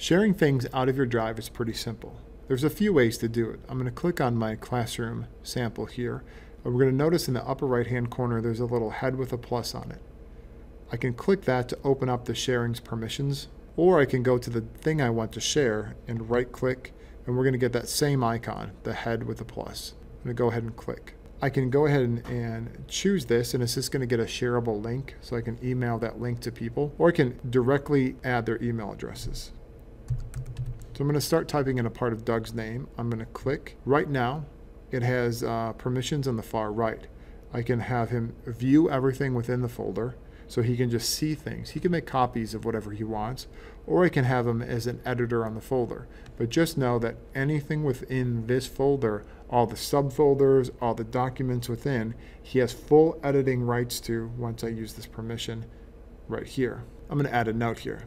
Sharing things out of your drive is pretty simple. There's a few ways to do it. I'm going to click on my classroom sample here. And we're going to notice in the upper right hand corner there's a little head with a plus on it. I can click that to open up the sharing's permissions, or I can go to the thing I want to share and right click, and we're going to get that same icon, the head with a plus. I'm going to go ahead and click. I can go ahead and choose this, and it's just going to get a shareable link, so I can email that link to people, or I can directly add their email addresses. So I'm going to start typing in a part of Doug's name. I'm going to click. Right now, it has permissions on the far right. I can have him view everything within the folder, so he can just see things. He can make copies of whatever he wants, or I can have him as an editor on the folder. But just know that anything within this folder, all the subfolders, all the documents within, he has full editing rights to once I use this permission right here. I'm going to add a note here.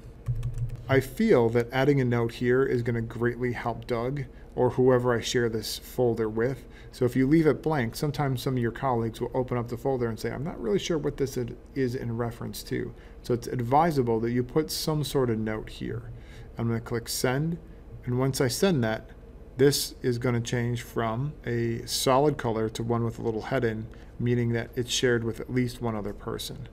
I feel that adding a note here is going to greatly help Doug or whoever I share this folder with. So if you leave it blank, sometimes some of your colleagues will open up the folder and say, I'm not really sure what this is in reference to. So it's advisable that you put some sort of note here. I'm going to click send, and once I send that, this is going to change from a solid color to one with a little head in, meaning that it's shared with at least one other person.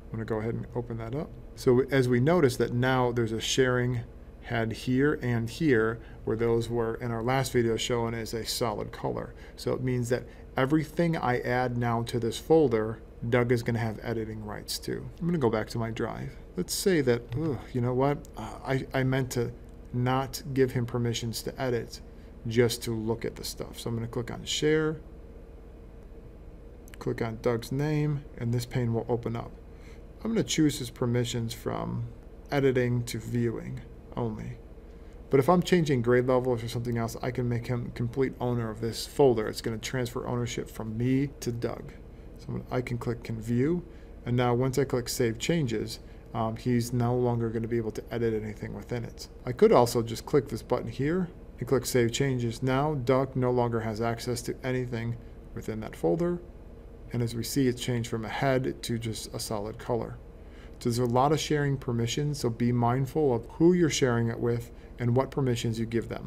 I'm going to go ahead and open that up. So as we notice that now there's a sharing head here and here, where those were in our last video shown as a solid color. So it means that everything I add now to this folder, Doug is going to have editing rights to. I'm going to go back to my drive. Let's say that, you know what, I meant to not give him permissions to edit, just to look at the stuff. So I'm going to click on share, click on Doug's name, and this pane will open up. I'm going to choose his permissions from editing to viewing only. But if I'm changing grade levels or something else, I can make him complete owner of this folder. It's going to transfer ownership from me to Doug. So I can click can view, and now once I click save changes, he's no longer going to be able to edit anything within it. I could also just click this button here and click save changes. Now Doug no longer has access to anything within that folder. And as we see, it's changed from a head to just a solid color. So there's a lot of sharing permissions, so be mindful of who you're sharing it with and what permissions you give them.